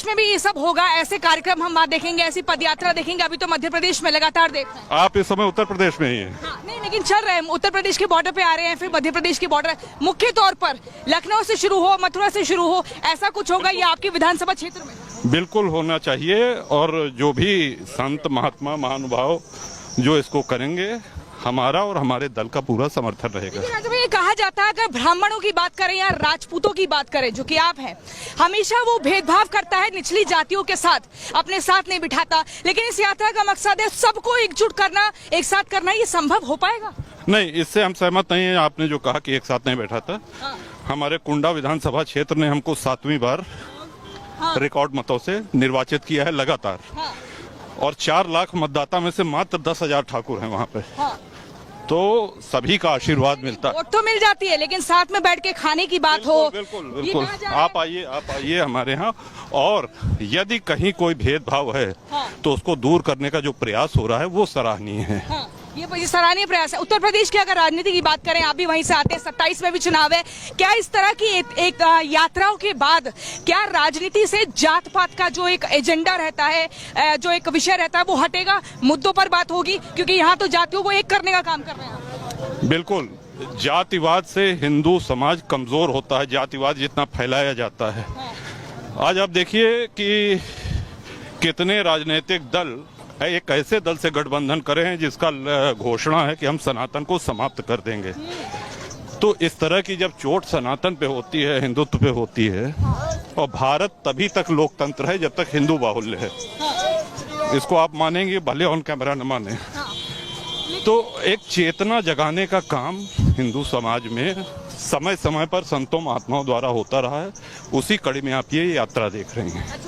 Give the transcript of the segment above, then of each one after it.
प्रदेश में भी ये सब होगा, ऐसे कार्यक्रम हम देखेंगे, ऐसी पदयात्रा देखेंगे? अभी तो मध्य प्रदेश में लगातार देख रहे हैं। आप इस समय उत्तर प्रदेश में ही हैं। हाँ, नहीं, लेकिन चल रहे हैं, उत्तर प्रदेश के बॉर्डर पे आ रहे हैं, फिर मध्य प्रदेश के बॉर्डर, मुख्य तौर पर लखनऊ से शुरू हो, मथुरा से शुरू हो, ऐसा कुछ होगा ये आपके विधानसभा क्षेत्र में? बिल्कुल होना चाहिए, और जो भी संत महात्मा महानुभाव जो इसको करेंगे, हमारा और हमारे दल का पूरा समर्थन रहेगा। लेकिन ये कहा जाता है, अगर ब्राह्मणों की बात करें या राजपूतों की बात करें, जो कि आप हैं, हमेशा वो भेदभाव करता है निचली जातियों के साथ, अपने साथ नहीं बिठाता। लेकिन इस यात्रा का मकसद है सबको एकजुट करना, एक साथ करना। ये संभव हो पाएगा? नहीं, इससे हम सहमत नहीं है। आपने जो कहा कि एक साथ नहीं बैठाता, हमारे कुंडा विधानसभा क्षेत्र ने हमको 7वीं बार रिकॉर्ड मतों से निर्वाचित किया है लगातार, और 4 लाख मतदाता में से मात्र 10,000 ठाकुर हैं वहाँ पे। तो सभी का आशीर्वाद मिलता है। वोट तो मिल जाती है, लेकिन साथ में बैठ के खाने की बात हो। बिल्कुल बिल्कुल, आप आइए हमारे यहाँ, और यदि कहीं कोई भेदभाव है तो उसको दूर करने का जो प्रयास हो रहा है वो सराहनीय है। ये सराहनीय प्रयास है। उत्तर प्रदेश की अगर राजनीति की बात करें, आप भी वहीं से आते हैं, 27 में भी चुनाव है, क्या इस तरह की एक यात्राओं के बाद क्या राजनीति से जात पात का जो एक एजेंडा रहता है, जो एक विषय रहता है, वो हटेगा, मुद्दों पर बात होगी? क्योंकि यहाँ तो जातियों को एक करने का काम कर रहे हैं। बिल्कुल, जातिवाद से हिंदू समाज कमजोर होता है, जातिवाद जितना फैलाया जाता है। आज आप देखिए कि कितने राजनीतिक दल एक ऐसे दल से गठबंधन करे हैं जिसका घोषणा है कि हम सनातन को समाप्त कर देंगे। तो इस तरह की जब चोट सनातन पे होती है, हिंदुत्व पे होती है, और भारत तभी तक लोकतंत्र है जब तक हिंदू बाहुल्य है। इसको आप मानेंगे, भले ऑन कैमरा न माने। तो एक चेतना जगाने का काम हिंदू समाज में समय समय पर संतों महात्माओं द्वारा होता रहा है। उसी कड़ी में आप ये यात्रा देख रहे हैं।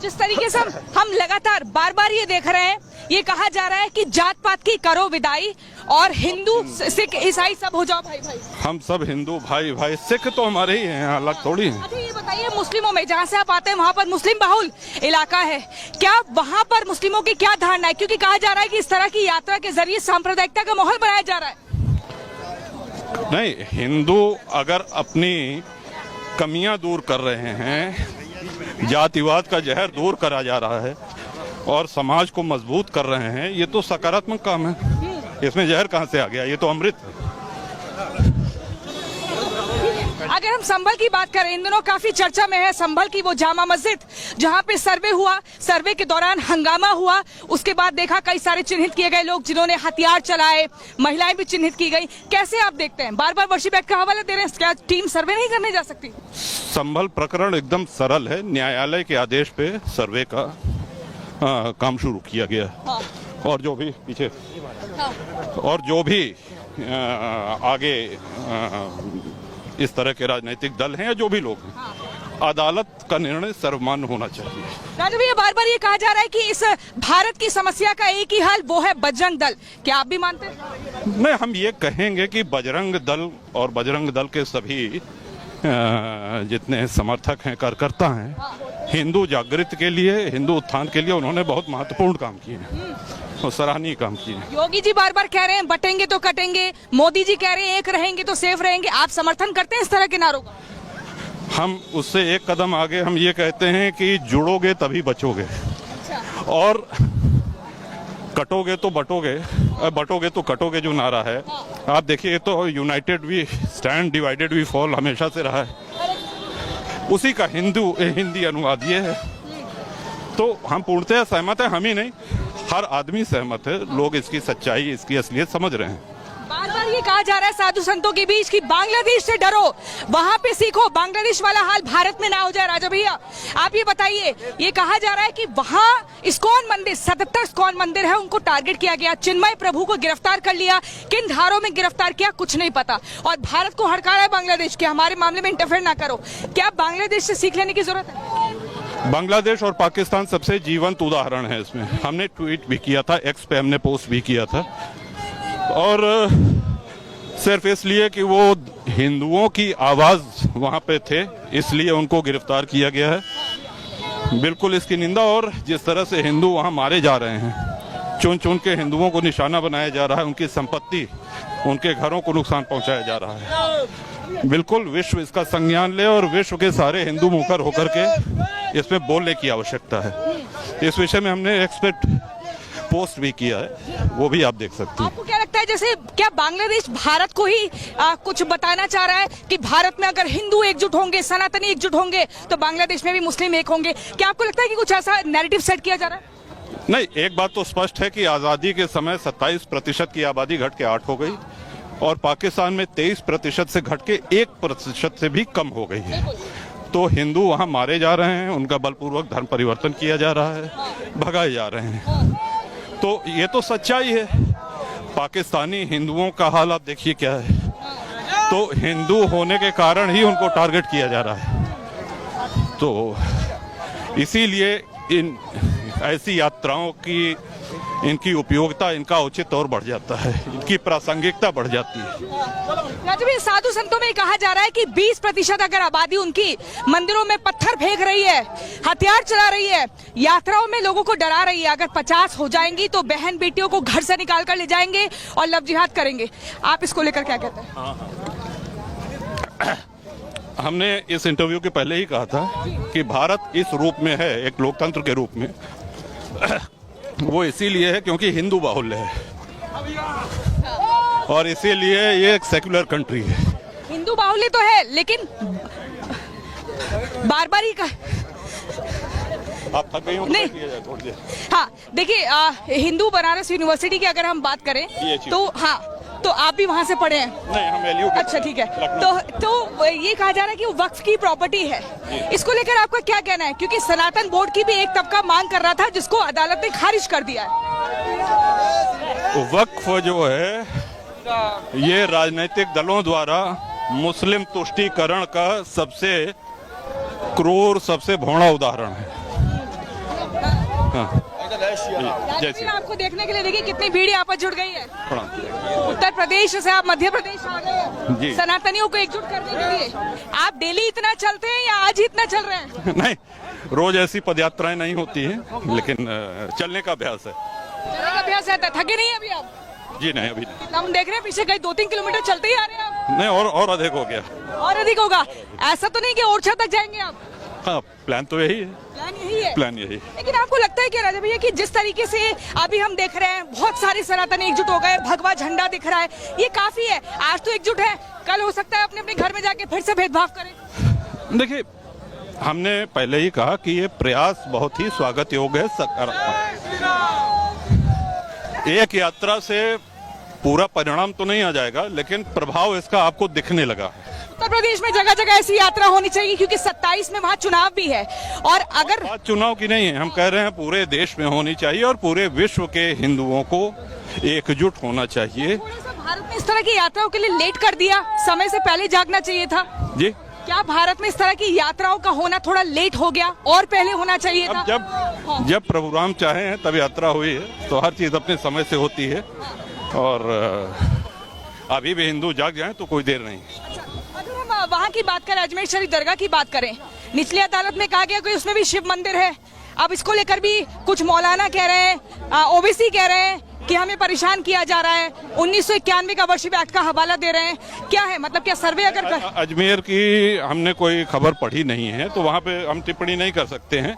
जिस तरीके से हम लगातार बार बार ये देख रहे हैं, ये कहा जा रहा है कि जात पात की करो विदाई, और हिंदू सिख ईसाई सब हो जाओ भाई भाई। हम सब हिंदू भाई भाई, सिख तो हमारे ही हैं, अलग थोड़ी हैं। अच्छा, ये बताइए, मुस्लिमों में जहाँ से आप आते हैं वहाँ पर मुस्लिम बहुल इलाका है, क्या वहाँ पर मुस्लिमों की क्या धारणा है? क्योंकि कहा जा रहा है कि इस तरह की यात्रा के जरिए सांप्रदायिकता का माहौल बनाया जा रहा है। नहीं, हिंदू अगर अपनी कमियां दूर कर रहे हैं, जातिवाद का जहर दूर करा जा रहा है और समाज को मजबूत कर रहे हैं, ये तो सकारात्मक काम है। इसमें जहर कहाँ से आ गया? ये तो अमृत है। अगर हम संभल की बात करें, इन दिनों काफी चर्चा में है संभल की वो जामा मस्जिद, जहां पे सर्वे हुआ, सर्वे के दौरान हंगामा हुआ, उसके बाद देखा कई सारे चिन्हित किए गए लोग जिन्होंने हथियार चलाए, महिलाएं भी चिन्हित की गई। कैसे आप देखते हैं? बार बार वर्षी बैठ का हवाला दे रहे हैं, क्या टीम सर्वे नहीं करने जा सकती? संभल प्रकरण एकदम सरल है। न्यायालय के आदेश पे सर्वे का काम शुरू किया गया। और जो भी पीछे और जो भी आगे इस तरह के राजनीतिक दल हैं या जो भी लोग हैं, अदालत का निर्णय सर्वमान्य होना चाहिए। राजू भैया, बार बार ये कहा जा रहा है कि इस भारत की समस्या का एक ही हल, वो है बजरंग दल, क्या आप भी मानते हैं? नहीं, हम ये कहेंगे कि बजरंग दल और बजरंग दल के सभी जितने समर्थक हैं, कार्यकर्ता हैं, हिंदू जागृति के लिए, हिंदू उत्थान के लिए उन्होंने बहुत महत्वपूर्ण काम किए हैं और सराहनीय काम किए हैं। योगी जी बार बार कह रहे हैं बटेंगे तो कटेंगे, मोदी जी कह रहे हैं एक रहेंगे तो सेफ रहेंगे, आप समर्थन करते हैं इस तरह के नारों का? हम उससे एक कदम आगे हम ये कहते हैं कि जुड़ोगे तभी बचोगे, और कटोगे तो बटोगे, बटोगे तो कटोगे जो नारा है, आप देखिए, तो united we stand, divided we fall हमेशा से रहा है। उसी का हिंदी अनुवाद ये है। तो हम पूर्णतः सहमत हैं, हम ही नहीं, हर आदमी सहमत है। लोग इसकी सच्चाई, इसकी असलियत समझ रहे हैं। बार बार ये कहा जा रहा है साधु संतों के बीच कि बांग्लादेश से डरो, वहाँ पे सीखो, बांग्लादेश वाला हाल भारत में ना हो जाए। राजा भैया, आप ये बताइए, ये कहा जा रहा है कि वहाँ इस्कॉन मंदिर, 77 इस्कॉन मंदिर है, उनको टारगेट किया गया, चिन्मय प्रभु को गिरफ्तार कर लिया, किन धारों में गिरफ्तार किया कुछ नहीं पता, और भारत को हड़का है बांग्लादेश के, हमारे मामले में इंटरफेयर ना करो। क्या बांग्लादेश से सीख लेने की जरूरत है? बांग्लादेश और पाकिस्तान सबसे जीवंत उदाहरण है इसमें। हमने ट्वीट भी किया था, एक्स पे हमने पोस्ट भी किया था, और सिर्फ इसलिए कि वो हिंदुओं की आवाज वहां पे थे, इसलिए उनको गिरफ्तार किया गया है। बिल्कुल इसकी निंदा। और जिस तरह से हिंदू वहां मारे जा रहे हैं, चुन चुन के हिंदुओं को निशाना बनाया जा रहा है, उनकी संपत्ति, उनके घरों को नुकसान पहुंचाया जा रहा है। बिल्कुल विश्व इसका संज्ञान ले और विश्व के सारे हिंदू मुखर होकर के इसमें बोलने की आवश्यकता है। इस विषय में हमने एक्सपर्ट पोस्ट भी किया है, वो भी आप देख सकते हैं। आपको क्या लगता है, जैसे क्या बांग्लादेश भारत को ही कुछ बताना चाह रहा है कि भारत में अगर हिंदू एकजुट होंगे, सनातनी एकजुट होंगे, तो बांग्लादेश में भी मुस्लिम एक होंगे? क्या आपको लगता है कि कुछ ऐसा नैरेटिव सेट किया जा रहा है? नहीं, एक बात तो स्पष्ट है कि आजादी के समय 27% की आबादी घट के 8 हो गई और पाकिस्तान में 23% से घट के 1% से भी कम हो गई है। तो हिंदू वहां मारे जा रहे हैं, उनका बलपूर्वक धर्म परिवर्तन किया जा रहा है, भगाए जा रहे हैं। तो ये तो सच्चाई है। पाकिस्तानी हिंदुओं का हाल आप देखिए क्या है। तो हिंदू होने के कारण ही उनको टारगेट किया जा रहा है। तो इसीलिए इन ऐसी यात्राओं की इनकी उपयोगिता, इनका औचित्य और बढ़ जाता है, इनकी प्रासंगिकता बढ़ जाती है। राजू भाई, साधु संतों में कहा जा रहा है कि 20% अगर आबादी उनकी मंदिरों में पत्थर फेंक रही है, हथियार चला रही है, यात्राओं में लोगों को डरा रही है, अगर 50 हो जाएंगी तो बहन बेटियों को घर से निकाल कर ले जाएंगे और लव जिहाद करेंगे। आप इसको लेकर क्या कहते हैं? हमने इस इंटरव्यू के पहले ही कहा था कि भारत इस रूप में है, एक लोकतंत्र के रूप में, वो इसीलिए है क्योंकि हिंदू बाहुल्य है और इसीलिए ये एक सेक्युलर कंट्री है। हिंदू बाहुल्य तो है, लेकिन बारबारी का आप थक गई हो? नहीं, हाँ देखिए, हिंदू बनारस यूनिवर्सिटी की अगर हम बात करें तो हाँ, तो आप भी वहाँ से पढ़े हैं? नहीं, हम एलयू के। अच्छा, ठीक है। तो ये कहा जा रहा है कि वो वक्फ की प्रॉपर्टी है, इसको लेकर आपका क्या कहना है? क्योंकि सनातन बोर्ड की भी एक तबका मांग कर रहा था, जिसको अदालत ने खारिज कर दिया है। वक्फ जो है ये राजनीतिक दलों द्वारा मुस्लिम तुष्टीकरण का सबसे क्रूर, सबसे भोड़ा उदाहरण है। हाँ। जैसे आपको देखने के लिए देखिए कितनी भीड़ यहाँ पर जुट गई है। उत्तर प्रदेश से आप मध्य प्रदेश आ गए हैं सनातनियों को एकजुट करने के लिए। आप डेली इतना चलते हैं या आज ही इतना चल रहे हैं? नहीं, रोज ऐसी पदयात्राएं नहीं होती हैं, लेकिन चलने का अभ्यास है। चलने का अभ्यास है। थके नहीं अभी आप? जी नहीं, अभी नहीं। हम देख रहे हैं पीछे कहीं 2-3 किलोमीटर चलते ही आ रहे हैं आप। नहीं, और अधिक हो गया। और अधिक होगा? ऐसा तो नहीं कि ओरछा तक जाएंगे आप? हाँ, प्लान तो यही है। प्लान यही है? प्लान यही। लेकिन आपको लगता है क्या राजा भैया कि जिस तरीके से अभी हम देख रहे हैं बहुत सारे सनातनी एकजुट हो गए, भगवा झंडा दिख रहा है, ये काफी है? आज तो एकजुट है, कल हो सकता है अपने अपने घर में जाके फिर से भेदभाव करें। देखिए, हमने पहले ही कहा कि ये प्रयास बहुत ही स्वागत योग्य है, सकारात्मक। एक यात्रा से पूरा परिणाम तो नहीं आ जाएगा, लेकिन प्रभाव इसका आपको दिखने लगा है। उत्तर प्रदेश में जगह जगह ऐसी यात्रा होनी चाहिए, क्योंकि 27 में वहाँ चुनाव भी है। और अगर बात चुनाव की नहीं है, हम कह रहे हैं पूरे देश में होनी चाहिए और पूरे विश्व के हिंदुओं को एकजुट होना चाहिए। भारत में इस तरह की यात्राओं के लिए लेट कर दिया, समय से पहले जागना चाहिए था जी। क्या भारत में इस तरह की यात्राओं का होना थोड़ा लेट हो गया और पहले होना चाहिए था? जब प्रभु राम चाहे हैं तब यात्रा हुई है, तो हर चीज अपने समय से होती है और अभी भी हिंदू जाग जाएं तो कोई देर नहीं। अगर हम वहाँ की बात करें, अजमेर शरीफ दरगाह की बात करें, निचली अदालत में कहा गया कि उसमें भी शिव मंदिर है। अब इसको लेकर भी कुछ मौलाना कह रहे हैं, ओबीसी कह रहे हैं कि हमें परेशान किया जा रहा है, 1991 का वर्षिप एक्ट का हवाला दे रहे हैं। क्या है मतलब, क्या सर्वे अगर अजमेर की हमने कोई खबर पढ़ी नहीं है, तो वहाँ पे हम टिप्पणी नहीं कर सकते हैं।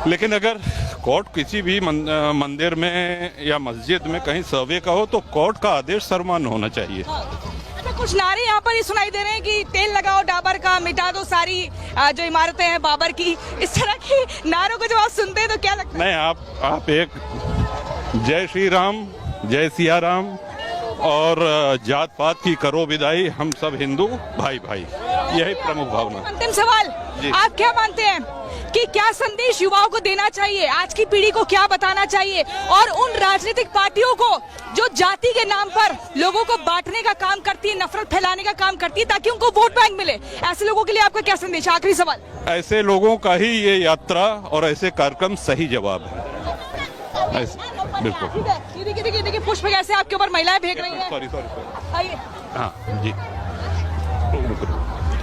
लेकिन अगर कोर्ट किसी भी मंदिर में या मस्जिद में कहीं सर्वे का हो, तो कोर्ट का आदेश सर्वमान्य होना चाहिए। अच्छा, कुछ नारे यहाँ पर ही सुनाई दे रहे हैं कि तेल लगाओ डाबर का, मिटा दो सारी जो इमारतें हैं बाबर की। इस तरह की नारों को जब आप सुनते हैं तो क्या लगता है? नहीं, आप एक जय श्री राम, जय सिया राम और जात पात की करो विदाई, हम सब हिंदू भाई भाई, यही प्रमुख भावना। अंतिम सवाल, आप क्या मानते हैं कि क्या संदेश युवाओं को देना चाहिए, आज की पीढ़ी को क्या बताना चाहिए, और उन राजनीतिक पार्टियों को जो जाति के नाम पर लोगों को बांटने का काम करती है, नफरत फैलाने का काम करती है ताकि उनको वोट बैंक मिले, ऐसे लोगों के लिए आपका क्या संदेश? आखिरी सवाल। ऐसे लोगों का ही ये यात्रा और ऐसे कार्यक्रम सही जवाब है। बिल्कुल। देखिए पुष्प कैसे आपके ऊपर महिलाएं फेंक रही हैं। सॉरी। आइए। हाँ जी।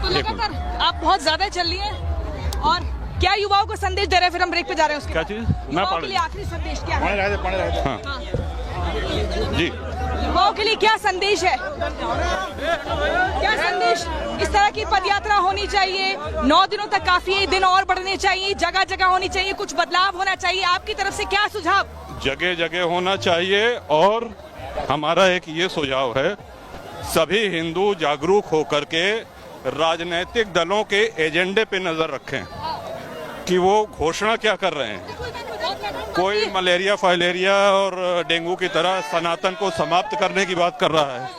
तो लगातार आप बहुत ज्यादा चल रही हैं, और क्या युवाओं को संदेश दे रहे हैं? फिर हम ब्रेक पे जा रहे हैं, उसके क्या चीज? युवाओं के लिए आखिरी संदेश क्या है? हाँ जी। युवाओं के लिए क्या संदेश है, क्या संदेश? इस तरह की पदयात्रा होनी चाहिए, 9 दिनों तक काफी है, दिन और बढ़ने चाहिए, जगह जगह होनी चाहिए, कुछ बदलाव होना चाहिए, आपकी तरफ से क्या सुझाव? जगह जगह होना चाहिए और हमारा एक ये सुझाव है, सभी हिंदू जागरूक होकर के राजनीतिक दलों के एजेंडे पे नजर रखें कि वो घोषणा क्या कर रहे हैं। कोई मलेरिया फाइलेरिया और डेंगू की तरह सनातन को समाप्त करने की बात कर रहा है,